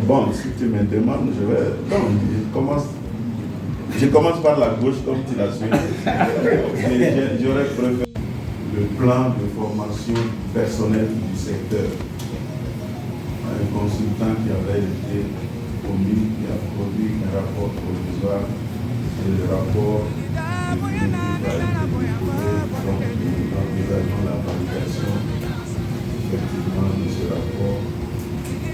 Bon, si tu me demandes, je vais. Non, je commence par la gauche comme tu l'as souhaité. J'aurais préféré le plan de formation personnelle du secteur. Un consultant qui avait été commis, qui a produit un rapport provisoire et le rapport définitif a été déposé. Donc, nous envisageons la validation effectivement de ce rapport.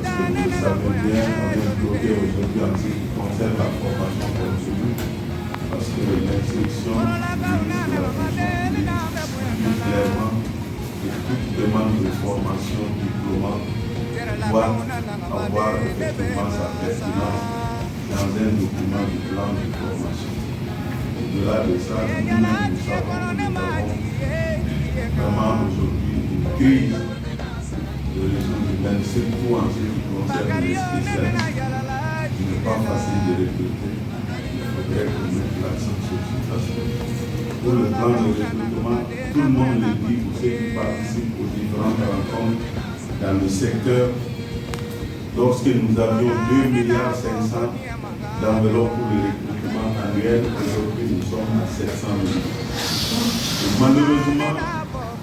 Parce que vous le savez bien, on est bloqué aujourd'hui en ce qui concerne la formation continue. Parce que l'instruction du ministre de la fonction publique dit clairement que toute demande de formation diplômante doit avoir effectivement sa pertinence dans un document du plan de formation. Au-delà de ça, nous-mêmes nous savons que nous avons vraiment aujourd'hui une crise de résoudre, surtout en ce qui concerne les spécialistes. Il n'est pas facile de recruter. Il faudrait qu'on mette l'accent sur ça. Pour le plan de recrutement, tout le monde le dit pour ceux qui participent aux différentes rencontres dans le secteur. Lorsque nous avions 2,5 milliards d'enveloppes pour le recrutement annuel, aujourd'hui nous sommes à 700 millions. Et malheureusement,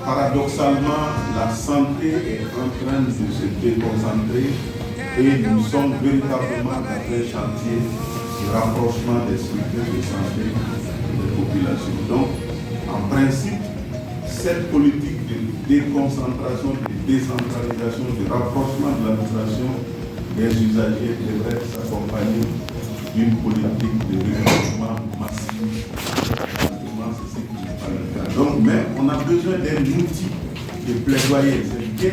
paradoxalement, la santé est en train de se déconcentrer et nous sommes véritablement dans un chantier de rapprochement des structures de santé des populations. Donc, en principe, cette politique de déconcentration, de décentralisation, de rapprochement de l'administration des usagers devrait s'accompagner d'une politique de recrutement massif. Donc, mais on a besoin d'un outil de plaidoyer. C'est bien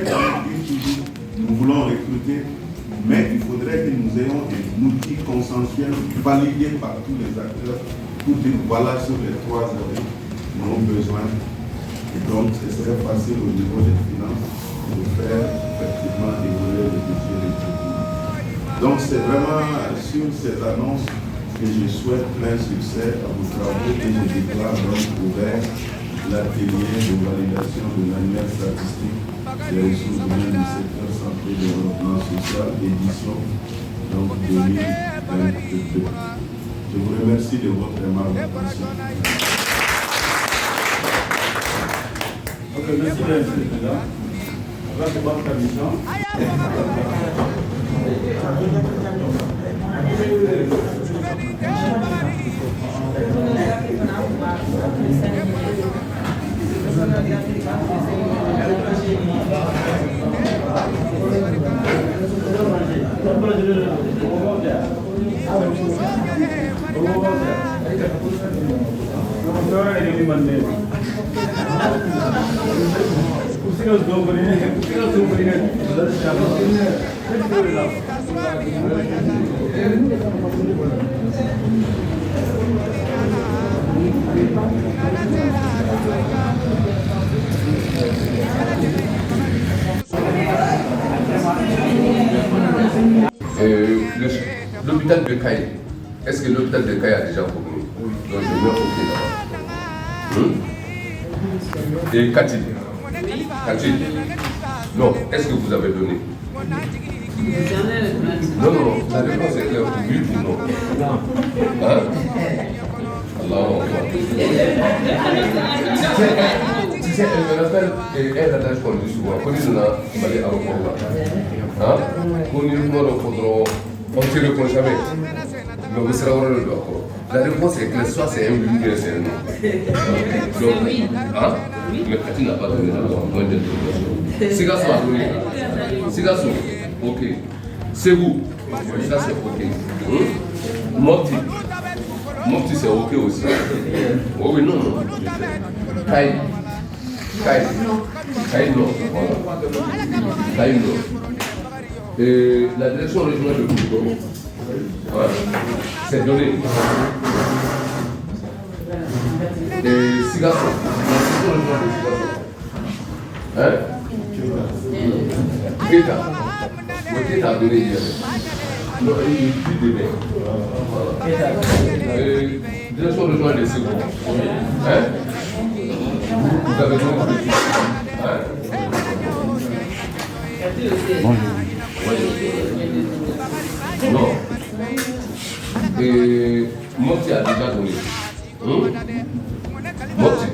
toujours nous voulons recruter, mais il faudrait que nous ayons un outil consensuel validé par tous les acteurs pour dire voilà sur les 3 années nous avons besoin. Et donc, ce serait facile au niveau des finances de faire effectivement évoluer le budget recrutement. Donc, c'est vraiment sur ces annonces que je souhaite plein succès à vos travaux et je déclare donc ouvert l'atelier de validation de l'annuaire statistique des ressources humaines du secteur santé et développement social, édition donc 2022. Je vous remercie de votre aimable attention. Ok, merci bien, monsieur le Président. On va commencer la mission. L'hôpital de Caille, est-ce que l'hôpital de Caille a déjà convenu? Donc je mets OK là-bas. Et Cathy? Non, est-ce que vous avez donné? Non, la réponse est claire, oui ou non? Hein? Allah. Tu sais, elle me rappelle, elle a d'ailleurs connu souvent, connu nous a balé à l'aéroport là. Hein? Connu nous on ne te répond jamais. Mais vous serez heureux de l'accord. La réponse est claire, soit c'est un oui ou bien c'est un non. Donc, hein? Mais Cathy n'a pas donné la moins d'interrogation. Sigasso a donné. Sigasso, ok. C'est vous. Ça c'est ok. Mopti c'est ok aussi. Oh oui, non. Kai non. Voilà. Kai non. Et la direction régionale de Koukou, ouais, c'est donné. Et Sigasso, la direction régionale de Sigasso. Hein? Kéta. Kéta a donné hier. Non, il dit demain. Voilà. Direction régionale de Sigasso. Hein? Vous avez donné le sujet. Hein? Bonjour. Mopti a déjà donné. Mopti.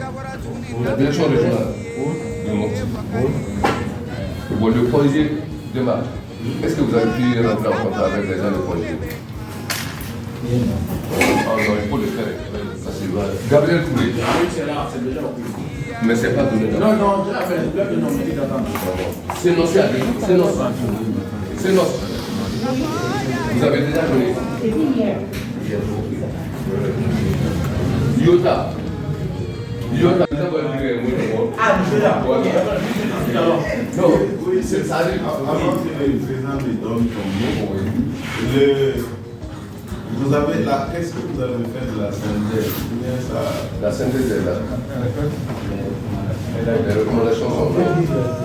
La direction régionale de Mopti. Bon, le projet démarre. Est-ce que vous avez pu rentrer en contact avec les gens du projet? Non, il faut le faire. Gabriel Touré. C'est déjà occupé. Mais c'est pas donné. Non, j'ai appelé le nom d'attendre. C'est nos. Vous avez déjà donné. Yota, vous avez Ah, je suis là. Non, oui, c'est ça. Avant que le président me donne son mot, vous avez là, qu'est-ce que vous avez fait de la synthèse? La synthèse est là. Les recommandations sont là.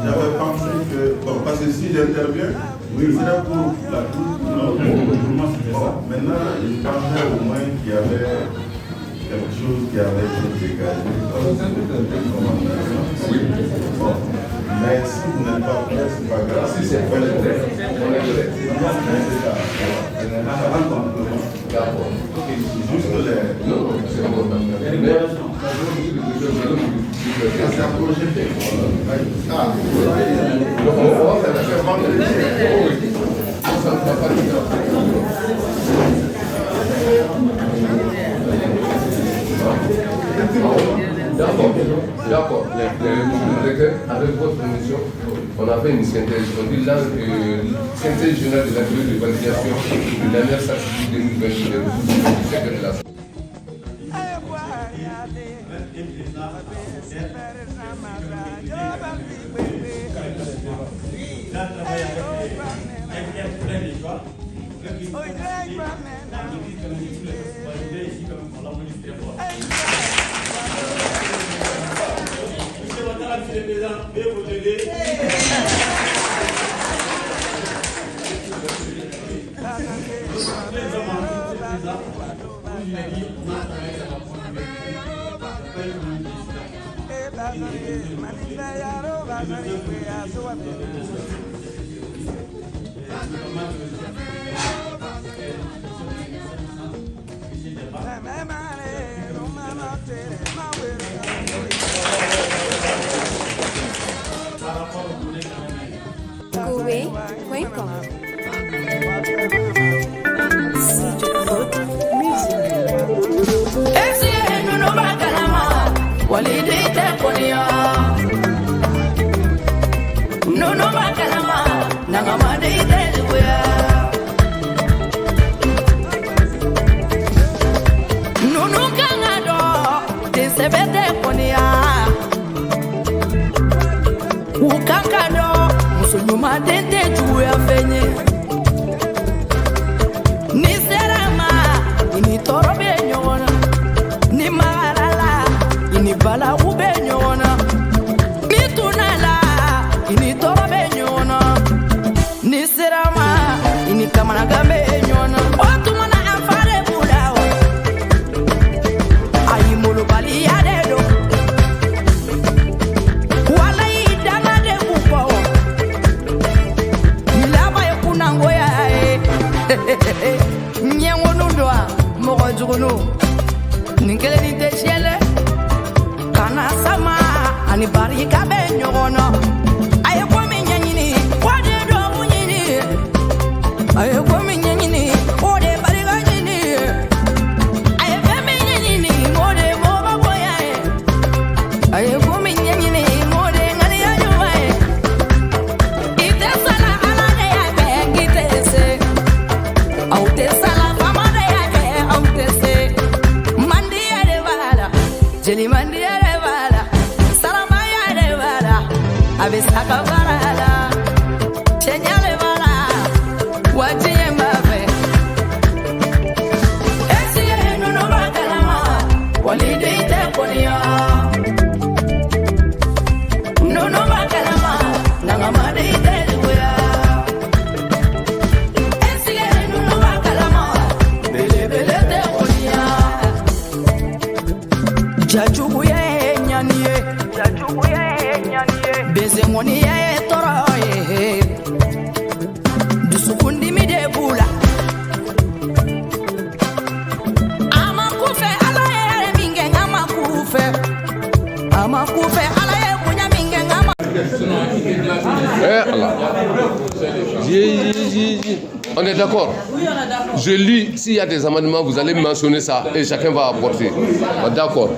J'avais pensé que, bon, parce que si j'interviens, oui, c'est pour la cour. Maintenant, je pensais au moins qu'il y avait quelque chose qui avait été dégagé. Oui. Bon. Mais si vous n'êtes pas prêt, c'est pas grave. Si c'est fait, on est prêt. D'accord. Juste les. Non, c'est pas bon. C'est un projet technique. Ah, Donc, on va faire la chose. Oui. Ça ne va pas dire. D'accord. Avec votre permission, on a fait une synthèse. On dit là que synthèse générale de la durée de validation de la dernière statistique 2022 du secteur de la santé. Kuwait.com. Abisaka barala, chenyale bara, wajiyemba. On est d'accord? Oui, on est d'accord. Je lis, s'il y a des amendements, vous allez mentionner ça et chacun va apporter. D'accord.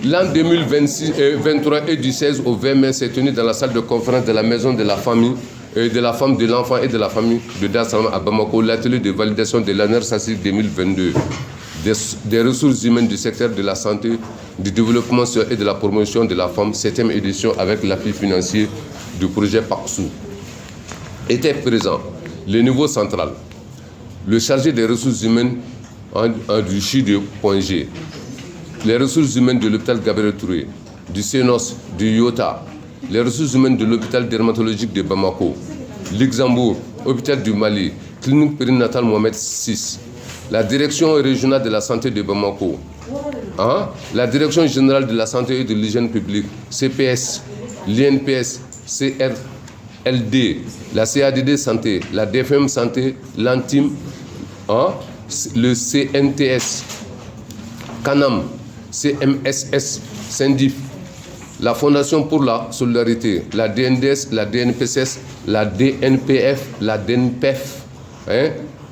L'an 2023 et du 16 au 20 mai s'est tenu dans la salle de conférence de la maison de la famille, de la femme, de l'enfant et de la famille de Dar es Salaam à Bamako, l'atelier de validation de l'année SACIC 2022 des ressources humaines du secteur de la santé, du développement social et de la promotion de la femme, 7e édition avec l'appui financier du projet PACSU. Était présent le niveau central, le chargé des ressources humaines du CHI de Poingé, les ressources humaines de l'hôpital Gabriel Touré, du CENOS, du IOTA, les ressources humaines de l'hôpital dermatologique de Bamako, Luxembourg, hôpital du Mali, clinique périnatale Mohamed VI, la direction régionale de la santé de Bamako, la direction générale de la santé et de l'hygiène publique, CPS, l'INPS, CRLD, la CADD santé, la DFM santé, l'ANTIM, le CNTS, CANAM, CMSS, SINDIF, la Fondation pour la solidarité, la DNDS, la DNPSS, la DNPF, la DNPEF,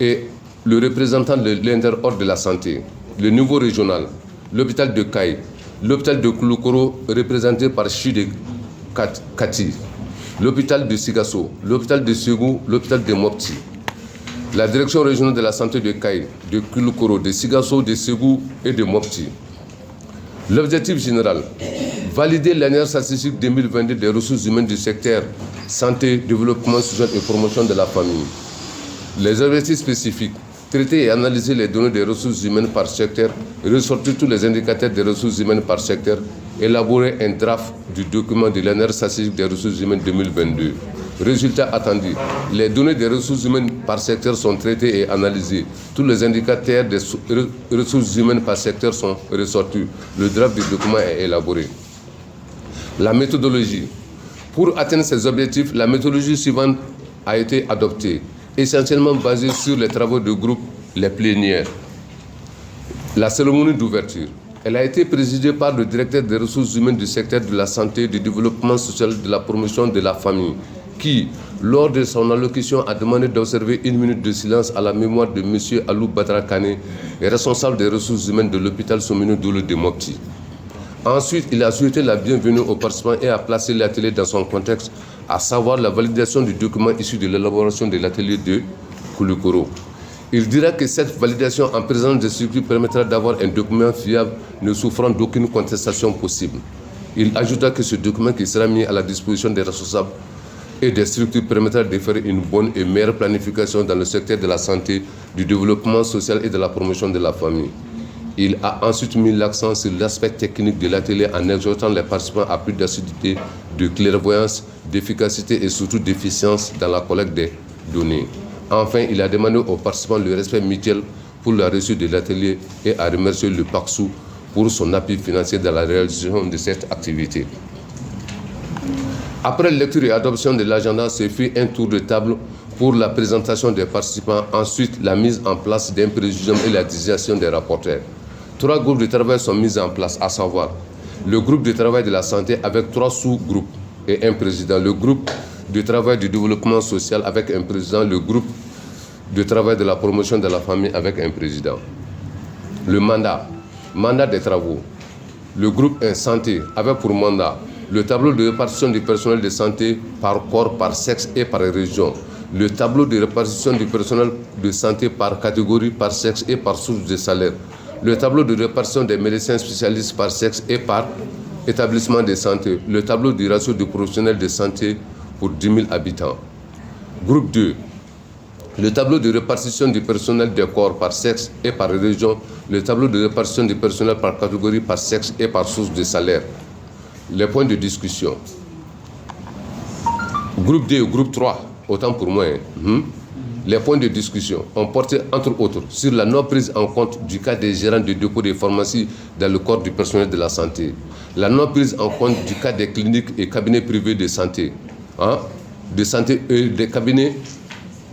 et le représentant de l'interordre de la santé, le niveau régional, l'hôpital de Kaï, l'hôpital de Kouloukoro représenté par Chide Kati, l'hôpital de Sigasso, l'hôpital de Ségou, l'hôpital de Mopti, la direction régionale de la santé de Kaï, de Kouloukoro, de Sigasso, de Ségou et de Mopti. L'objectif général, valider l'année statistique 2022 des ressources humaines du secteur santé, développement social et promotion de la famille. Les objectifs spécifiques, traiter et analyser les données des ressources humaines par secteur, ressortir tous les indicateurs des ressources humaines par secteur, élaborer un draft du document de l'année statistique des ressources humaines 2022. Résultat attendu, les données des ressources humaines par secteur sont traitées et analysées. Tous les indicateurs des ressources humaines par secteur sont ressortis. Le draft du document est élaboré. La méthodologie. Pour atteindre ces objectifs, la méthodologie suivante a été adoptée, essentiellement basée sur les travaux de groupe, les plénières. La cérémonie d'ouverture. Elle a été présidée par le directeur des ressources humaines du secteur de la santé, du développement social, de la promotion de la famille, qui, lors de son allocution, a demandé d'observer 1 minute de silence à la mémoire de M. Alou Badra Kane, responsable des ressources humaines de l'hôpital Somino Doulou de Mopti. Ensuite, il a souhaité la bienvenue aux participants et a placé l'atelier dans son contexte, à savoir la validation du document issu de l'élaboration de l'atelier de Kouloukoro. Il dira que cette validation en présence des structures permettra d'avoir un document fiable ne souffrant d'aucune contestation possible. Il ajouta que ce document qui sera mis à la disposition des responsables et des structures permettra de faire une bonne et meilleure planification dans le secteur de la santé, du développement social et de la promotion de la famille. Il a ensuite mis l'accent sur l'aspect technique de l'atelier en exhortant les participants à plus d'assiduité, de clairvoyance, d'efficacité et surtout d'efficience dans la collecte des données. Enfin, il a demandé aux participants le respect mutuel pour la réussite de l'atelier et a remercié le PACSU pour son appui financier dans la réalisation de cette activité. Après lecture et adoption de l'agenda, se fit un tour de table pour la présentation des participants, ensuite la mise en place d'un présidium et la désignation des rapporteurs. 3 groupes de travail sont mis en place, à savoir le groupe de travail de la santé avec 3 sous-groupes et un président, le groupe de travail du développement social avec un président, le groupe de travail de la promotion de la famille avec un président. Le mandat des travaux, le groupe 1 santé avec pour mandat le tableau de répartition du personnel de santé par corps, par sexe et par région, le tableau de répartition du personnel de santé par catégorie, par sexe et par source de salaire, le tableau de répartition des médecins spécialistes par sexe et par établissement de santé, le tableau du ratio de professionnels de santé pour 10 000 habitants. Groupe 2, le tableau de répartition du personnel des corps par sexe et par région, le tableau de répartition du personnel par catégorie, par sexe et par source de salaire. Les points de discussion. Groupe 2 et groupe 3, autant pour moi. Les points de discussion ont porté, entre autres, sur la non-prise en compte du cas des gérants de dépôts de pharmacie dans le corps du personnel de la santé, la non-prise en compte du cas des cliniques et cabinets privés de santé, des cabinets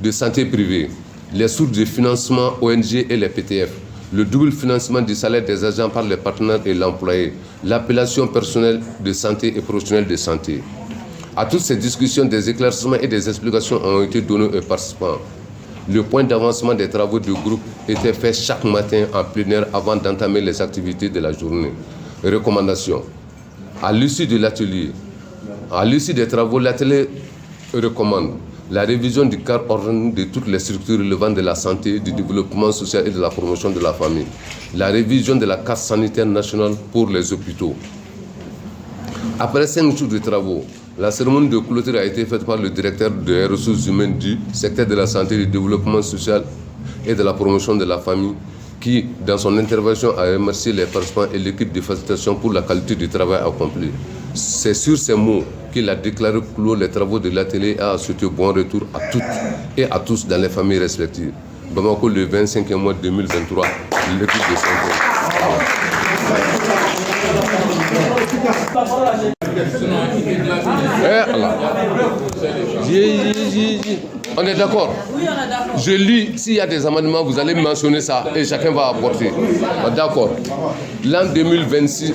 de santé privés, les sources de financement ONG et les PTF, le double financement du salaire des agents par les partenaires et l'employé, l'appellation personnelle de santé et professionnel de santé. À toutes ces discussions, des éclaircissements et des explications ont été donnés aux participants. Le point d'avancement des travaux du groupe était fait chaque matin en plénière avant d'entamer les activités de la journée. Recommandations. À l'issue de l'atelier, à l'issue des travaux, l'atelier recommande la révision du cadre organique de toutes les structures relevant de la santé, du développement social et de la promotion de la famille. La révision de la carte sanitaire nationale pour les hôpitaux. Après 5 jours de travaux, la cérémonie de clôture a été faite par le directeur des ressources humaines du secteur de la santé, du développement social et de la promotion de la famille, qui, dans son intervention, a remercié les participants et l'équipe de facilitation pour la qualité du travail accompli. C'est sur ces mots qu'il a déclaré clos les travaux de l'atelier et a souhaité bon retour à toutes et à tous dans les familles respectives. Bamako, le 25 mois 2023, l'équipe de santé. On est d'accord? Oui, on est d'accord. Je lis, s'il y a des amendements, vous allez mentionner ça et chacun va apporter. D'accord. L'an 2026.